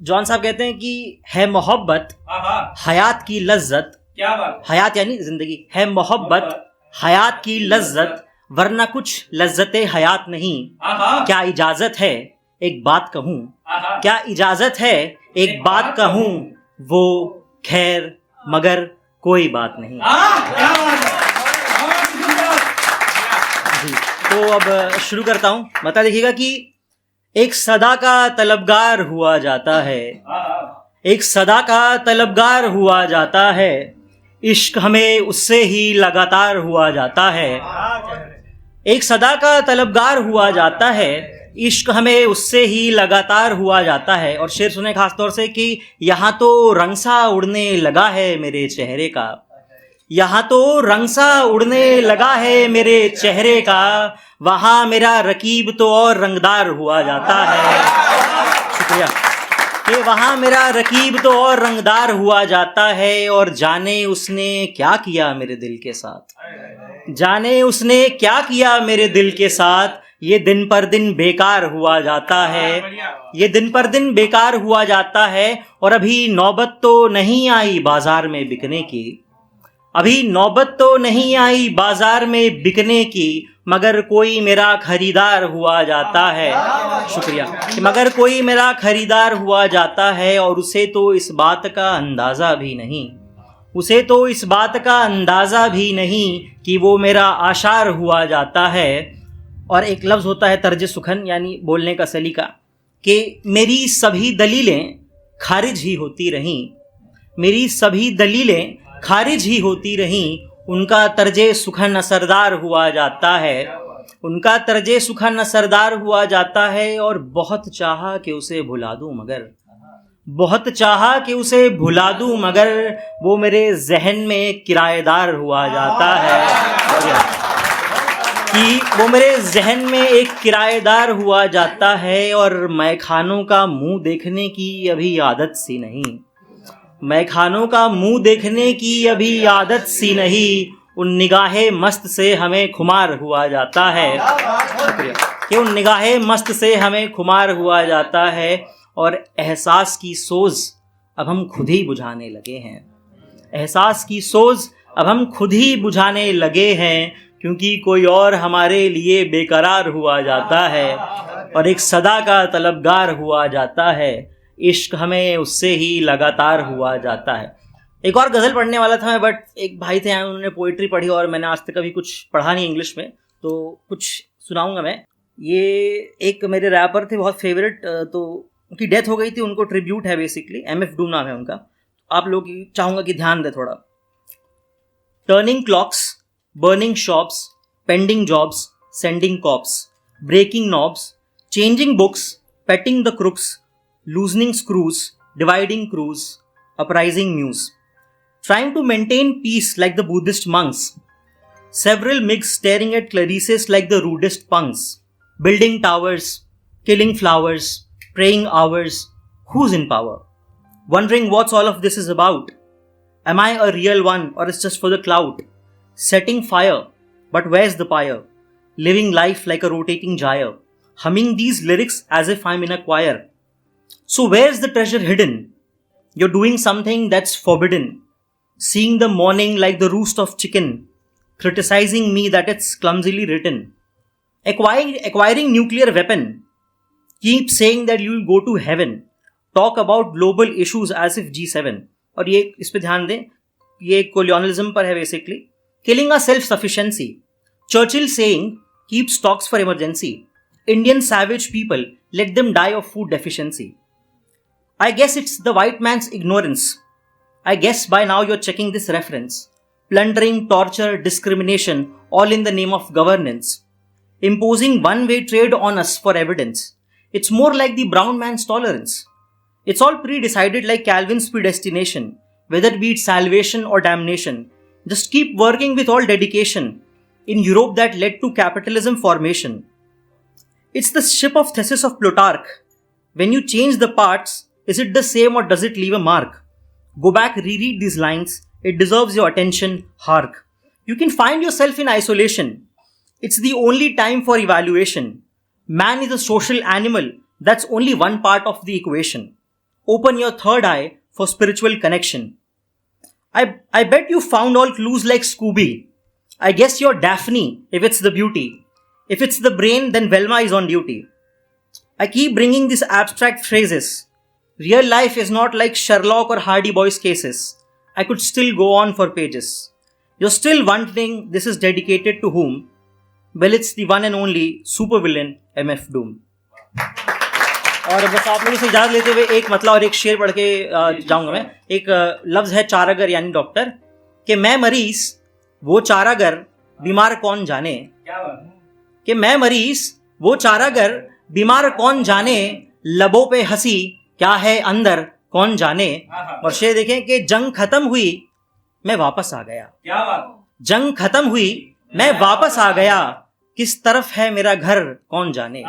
John साहब कहते हैं कि है मोहब्बत हयात की लज्जत, क्या बात, हयात यानी जिंदगी, है मोहब्बत हयात की लज्जत, वरना कुछ लज्जते हयात नहीं। क्या इजाजत है एक बात कहूँ, क्या इजाजत है एक बात कहूँ, वो खैर मगर कोई बात नहीं। जी, तो अब शुरू करता हूँ। बता देखिएगा कि एक सदा का तलबगार हुआ जाता है, एक सदा का तलबगार हुआ जाता है, इश्क हमें उससे ही लगातार हुआ जाता है। एक सदा का तलबगार हुआ जाता है, इश्क हमें उससे ही लगातार हुआ जाता है। और शेर सुने खास तौर से कि यहाँ तो रंग सा उड़ने लगा है मेरे चेहरे का, यहाँ तो रंग सा उड़ने लगा है मेरे चेहरे का, वहाँ मेरा रकीब तो और रंगदार हुआ जाता है। शुक्रिया। कि वहाँ मेरा रकीब तो और रंगदार हुआ जाता है, और जाने उसने क्या किया मेरे दिल के साथ, जाने उसने क्या किया मेरे दिल के साथ, ये दिन पर दिन बेकार हुआ जाता है, ये दिन पर दिन बेकार हुआ जाता है। और अभी नौबत तो नहीं आई बाजार में बिकने की, अभी नौबत तो नहीं आई बाजार में बिकने की, मगर कोई मेरा खरीदार हुआ जाता है। शुक्रिया। कि मगर कोई मेरा खरीदार हुआ जाता है, और उसे तो इस बात का अंदाज़ा भी नहीं, उसे तो इस बात का अंदाज़ा भी नहीं कि वो मेरा आशार हुआ जाता है। और एक लफ्ज़ होता है तर्ज सुखन, यानी बोलने का सलीका, कि मेरी सभी दलीलें खारिज ही होती रहीं, मेरी सभी दलीलें खारिज ही होती रहीं, उनका तर्जे सुखन असरदार हुआ जाता है, उनका तर्जे सुखन असरदार हुआ जाता है। और बहुत चाहा कि उसे भुला दूं मगर, बहुत चाहा कि उसे भुला दूं मगर, वो मेरे जहन में किराएदार हुआ जाता है, कि वो मेरे जहन में एक किराएदार हुआ जाता है। और मैखानों का मुंह देखने की अभी आदत सी नहीं, मैखानों का मुंह देखने की अभी आदत सी नहीं, उन निगाहे मस्त से हमें खुमार हुआ जाता है, कि उन निगाहे मस्त से हमें खुमार हुआ जाता है। और एहसास की सोज अब हम खुद ही बुझाने लगे हैं, एहसास की सोज अब हम खुद ही बुझाने लगे हैं, क्योंकि कोई और हमारे लिए बेकरार हुआ जाता है, और एक सदा का तलबगार हुआ जाता है, इश्क हमें उससे ही लगातार हुआ जाता है। एक और गज़ल पढ़ने वाला था मैं, बट एक भाई थे उन्होंने पोइट्री पढ़ी, और मैंने आज तक कभी कुछ पढ़ा नहीं इंग्लिश में, तो कुछ सुनाऊंगा मैं। ये एक मेरे रैपर थे बहुत फेवरेट, तो उनकी डेथ हो गई थी, उनको ट्रिब्यूट है बेसिकली, MF डूम नाम है उनका। आप लोग चाहूँगा कि ध्यान दें थोड़ा। Turning clocks, burning shops, pending jobs, sending cops, breaking knobs, changing books, petting the crooks, loosening screws, dividing crews, uprising muse, trying to maintain peace like the Buddhist monks, several MIGs staring at Clarices like the rudest punks, building towers, killing flowers, praying hours, who's in power? Wondering what's all of this is about? Am I a real one, or it's just for the clout? Setting fire, but where's the pyre? Living life like a rotating gyre, humming these lyrics as if I'm in a choir. So where's the treasure hidden? You're doing something that's forbidden, seeing the morning like the roost of chicken, criticizing me that it's clumsily written, acquiring nuclear weapon, keep saying that you'll go to heaven, talk about global issues as if G7. और ये इस पे ध्यान दें, ये colonialism पर है basically. Killing our self-sufficiency. Churchill saying, keep stocks for emergency. Indian savage people, let them die of food deficiency. I guess it's the white man's ignorance. I guess by now you're checking this reference. Plundering, torture, discrimination, all in the name of governance. Imposing one-way trade on us for evidence. It's more like the brown man's tolerance. It's all pre-decided like Calvin's predestination, whether it be salvation or damnation. Just keep working with all dedication in Europe that led to capitalism formation. It's the ship of Thesis of Plutarch. When you change the parts, is it the same or does it leave a mark? Go back, reread these lines. It deserves your attention. Hark. You can find yourself in isolation. It's the only time for evaluation. Man is a social animal. That's only one part of the equation. open your third eye for spiritual connection. I bet you found all clues like Scooby. I guess you're Daphne if it's the beauty. If it's the brain, then Velma is on duty. I keep bringing these abstract phrases. Real life is not like Sherlock or Hardy Boys cases. I could still go on for pages. You're still wondering this is dedicated to whom? Well, it's the one and only supervillain MF Doom. और बस आप लोगों से इजाज़त लेते हुए एक मतला और एक शेर पढ़ के जाऊंगा मैं. एक लफ्ज़ है चारागर यानी डॉक्टर, कि मैं मरीज वो चारागर बीमार कौन जाने. कि मैं मरीज वो चारागर बीमार कौन जाने, लबों पे हंसी क्या है अंदर कौन जाने. और शेर देखें कि जंग खत्म हुई मैं वापस आ गया. क्या बात. जंग खत्म हुई मैं वापस आ गया, किस तरफ है मेरा घर कौन जाने.